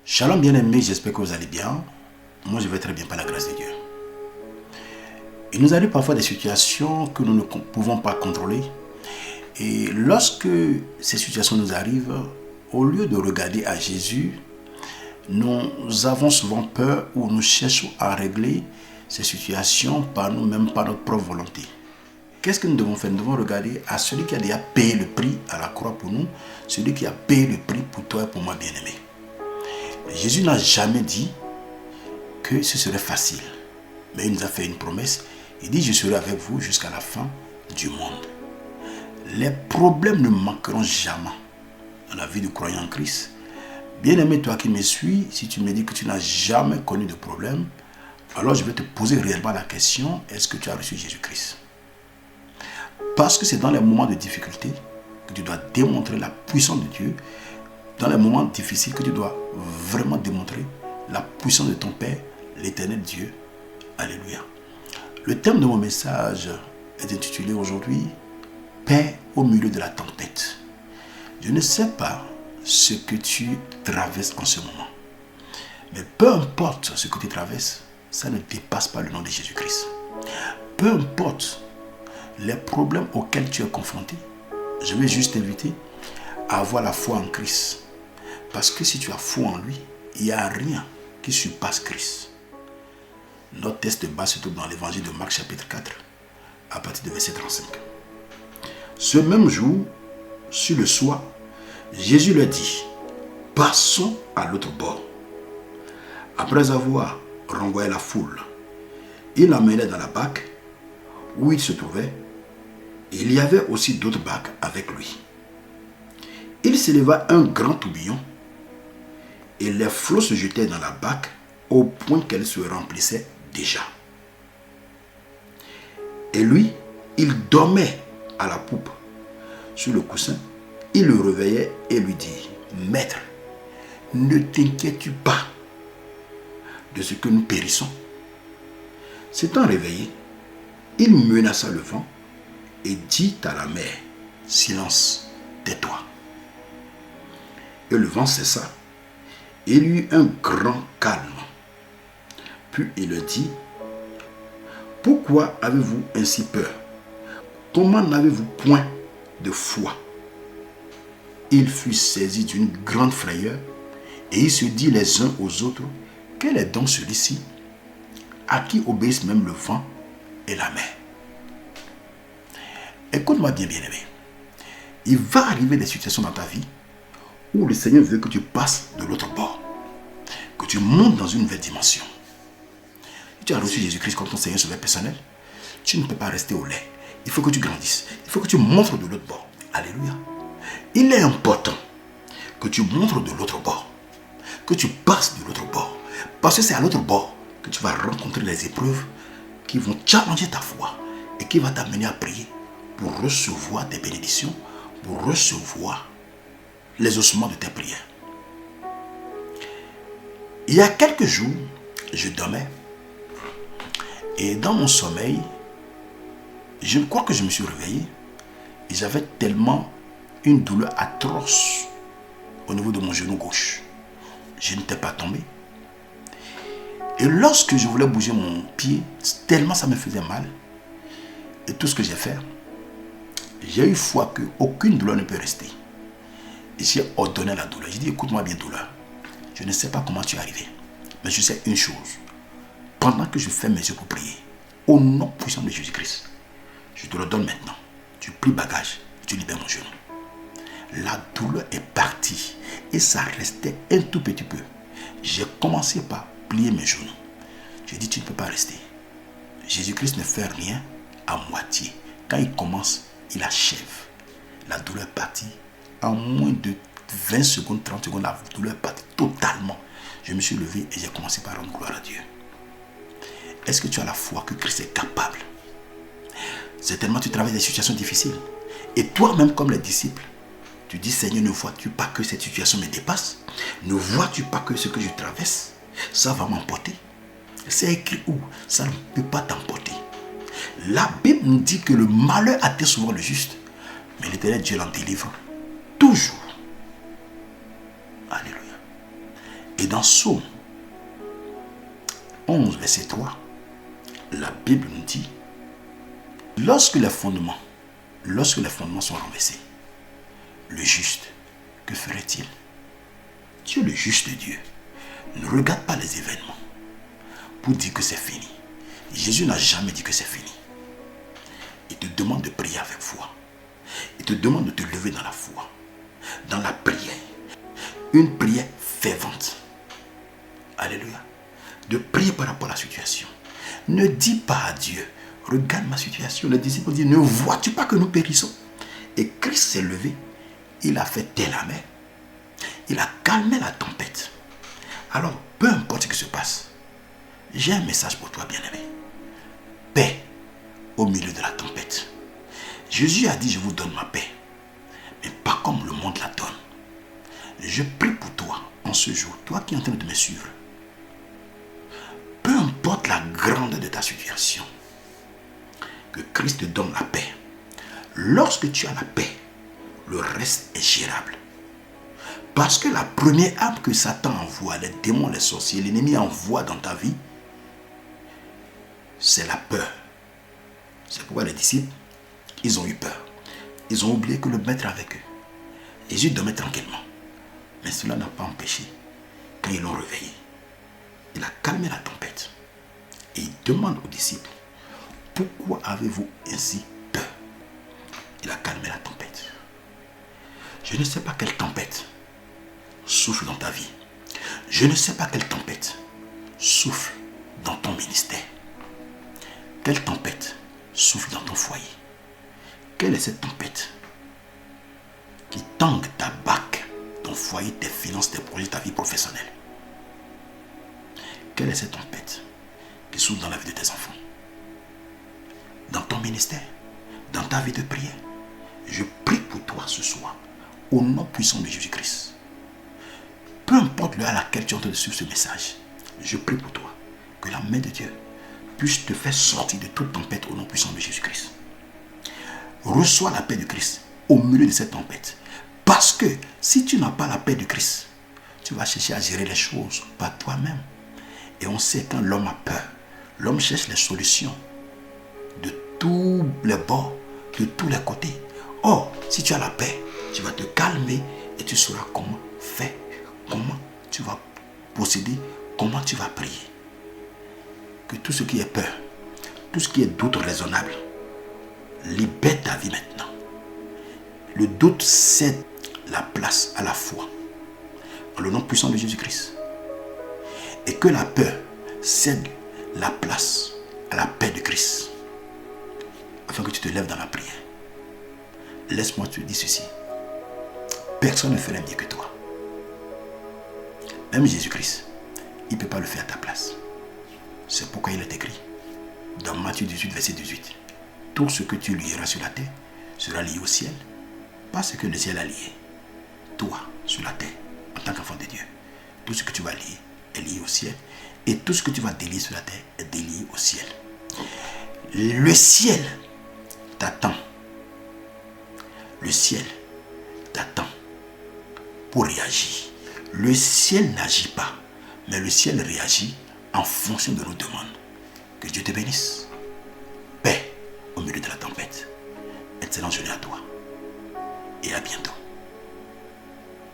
Shalom bien-aimés, j'espère que vous allez bien. Moi je vais très bien par la grâce de Dieu. Il nous arrive parfois des situations que nous ne pouvons pas contrôler. Et lorsque ces situations nous arrivent, au lieu de regarder à Jésus, nous avons souvent peur ou nous cherchons à régler ces situations par nous-mêmes, par notre propre volonté. Qu'est-ce que nous devons faire? Nous devons regarder à celui qui a déjà payé le prix à la croix pour nous, celui qui a payé le prix pour toi et pour moi, bien-aimé. Jésus n'a jamais dit que ce serait facile, mais il nous a fait une promesse. Il dit: je serai avec vous jusqu'à la fin du monde. Les problèmes ne manqueront jamais dans la vie du croyant en Christ. Bien-aimé, toi qui me suis, si tu me dis que tu n'as jamais connu de problème, alors je vais te poser réellement la question: est-ce que tu as reçu Jésus-Christ? Parce que c'est dans les moments de difficulté que tu dois démontrer la puissance de Dieu. Dans les moments difficiles que tu dois vraiment démontrer la puissance de ton Père, l'éternel Dieu. Alléluia. Le thème de mon message est intitulé aujourd'hui « Paix au milieu de la tempête ». Je ne sais pas ce que tu traverses en ce moment. Mais peu importe ce que tu traverses, ça ne dépasse pas le nom de Jésus-Christ. Peu importe les problèmes auxquels tu es confronté, je vais juste t'inviter à avoir la foi en Christ. Parce que si tu as foi en lui, il n'y a rien qui surpasse Christ. Notre texte de base se trouve dans l'évangile de Marc chapitre 4, à partir du verset 35. Ce même jour, sur le soir, Jésus leur dit: passons à l'autre bord. Après avoir renvoyé la foule, il l'emmenait dans la barque où il se trouvait. Il y avait aussi d'autres barques avec lui. Il s'éleva un grand tourbillon et les flots se jetaient dans la barque au point qu'elle se remplissait déjà. Et lui, il dormait à la poupe sur le coussin. Il le réveillait et lui dit: Maître, ne t'inquiètes-tu pas de ce que nous périssons? S'étant réveillé, il menaça le vent et dit à la mer: Silence, tais-toi. Et le vent cessa. Il y eut un grand calme. Puis il leur dit: pourquoi avez-vous ainsi peur? Comment n'avez-vous point de foi? Il fut saisi d'une grande frayeur et il se dit les uns aux autres: quel est donc celui-ci à qui obéissent même le vent et la mer? Écoute-moi bien, bien-aimé. Il va arriver des situations dans ta vie où le Seigneur veut que tu passes de l'autre bord, que tu montes dans une nouvelle dimension. Si tu as reçu Jésus-Christ comme ton Seigneur Sauveur personnel, tu ne peux pas rester au lait. Il faut que tu grandisses. Il faut que tu montres de l'autre bord. Alléluia. Il est important que tu montres de l'autre bord, que tu passes de l'autre bord. Parce que c'est à l'autre bord que tu vas rencontrer les épreuves qui vont challenger ta foi et qui vont t'amener à prier pour recevoir tes bénédictions, pour recevoir les ossements de tes prières. Il y a quelques jours, je dormais et dans mon sommeil, je crois que je me suis réveillé et j'avais tellement une douleur atroce au niveau de mon genou gauche. Je n'étais pas tombé. Et lorsque je voulais bouger mon pied, tellement ça me faisait mal. Et tout ce que j'ai fait, j'ai eu foi qu'aucune douleur ne peut rester. Et j'ai ordonné la douleur. J'ai dit: écoute-moi bien, douleur. Je ne sais pas comment tu es arrivé, mais je sais une chose. Pendant que je fais mes yeux pour prier, au nom puissant de Jésus-Christ, je te le donne maintenant. Tu plies bagage et tu libères mon genou. La douleur est partie et ça restait un tout petit peu. J'ai commencé par plier mes genoux. J'ai dit: tu ne peux pas rester. Jésus-Christ ne fait rien à moitié. Quand il commence, il achève. La douleur est partie. En moins de 20 secondes, 30 secondes, la douleur est partie totalement. Je me suis levé et j'ai commencé par rendre gloire à Dieu. Est-ce que tu as la foi que Christ est capable? Certainement, tu traverses des situations difficiles. Et toi-même, comme les disciples, tu dis: Seigneur, ne vois-tu pas que cette situation me dépasse? Ne vois-tu pas que ce que je traverse, ça va m'emporter? C'est écrit où? Ça ne peut pas t'emporter. La Bible nous dit que le malheur atteint souvent le juste, mais l'Éternel Dieu l'en délivre toujours. Alléluia. Et Et dans Psaume 11, verset 3, la Bible nous dit, lorsque les fondements sont renversés, le juste, que ferait-il? Dieu, le juste Dieu, ne regarde pas les événements pour dire que c'est fini. Jésus n'a jamais dit que c'est fini. Il te demande de prier avec foi. Il te demande de te lever dans la foi, dans la prière. Une prière fervente. Alléluia. De prier par rapport à la situation. Ne dis pas à Dieu, regarde ma situation. Les disciples disent, ne vois-tu pas que nous périssons? Et Christ s'est levé. Il a fait taire la mer. Il a calmé la tempête. Alors, peu importe ce qui se passe, j'ai un message pour toi, bien-aimé. Paix au milieu de la tempête. Jésus a dit, je vous donne ma paix, mais pas comme le monde la donne. Je prie pour toi en ce jour, toi qui es en train de me suivre. Peu importe la grandeur de ta situation, que Christ te donne la paix. Lorsque tu as la paix, le reste est gérable. Parce que la première arme que Satan envoie, les démons, les sorciers, l'ennemi envoie dans ta vie, c'est la peur. C'est pourquoi les disciples, ils ont eu peur. Ils ont oublié que le maître est avec eux. Jésus dormait tranquillement. Mais cela n'a pas empêché, quand ils l'ont réveillé, il a calmé la tempête. Et il demande aux disciples, pourquoi avez-vous ainsi peur? Il a calmé la tempête. Je ne sais pas quelle tempête souffle dans ta vie. Je ne sais pas quelle tempête souffle dans ton ministère. Quelle tempête souffle dans ton foyer? Quelle est cette tempête qui tangue ta barque, ton foyer, tes finances, tes projets, ta vie professionnelle? Quelle est cette tempête qui souffle dans la vie de tes enfants? Dans ton ministère, dans ta vie de prière? Je prie pour toi ce soir, au nom puissant de Jésus-Christ. Peu importe l'heure à laquelle tu es en train de suivre ce message, je prie pour toi que la main de Dieu puisse te faire sortir de toute tempête au nom puissant de Jésus-Christ. Reçois la paix de Christ au milieu de cette tempête. Parce que si tu n'as pas la paix de Christ, tu vas chercher à gérer les choses par toi-même. Et on sait quand l'homme a peur, l'homme cherche les solutions de tous les bords, de tous les côtés. Or, si tu as la paix, tu vas te calmer et tu sauras comment faire, comment tu vas procéder, comment tu vas prier. Que tout ce qui est peur, tout ce qui est doute raisonnable, libère ta vie maintenant. Le doute cède la place à la foi. En le nom puissant de Jésus-Christ. Et que la peur cède la place à la paix de Christ. Afin que tu te lèves dans la prière. Laisse-moi te dire ceci. Personne ne ferait mieux que toi. Même Jésus-Christ, il ne peut pas le faire à ta place. C'est pourquoi il est écrit dans Matthieu 18, verset 18. Tout ce que tu lieras sur la terre sera lié au ciel. Pas ce que le ciel a lié. Toi, sur la terre, en tant qu'enfant de Dieu. Tout ce que tu vas lier est lié au ciel. Et tout ce que tu vas délier sur la terre est délié au ciel. Le ciel t'attend. Le ciel t'attend pour réagir. Le ciel n'agit pas, mais le ciel réagit en fonction de nos demandes. Que Dieu te bénisse. Paix au milieu de la tempête. Excellente journée à toi. Et à bientôt.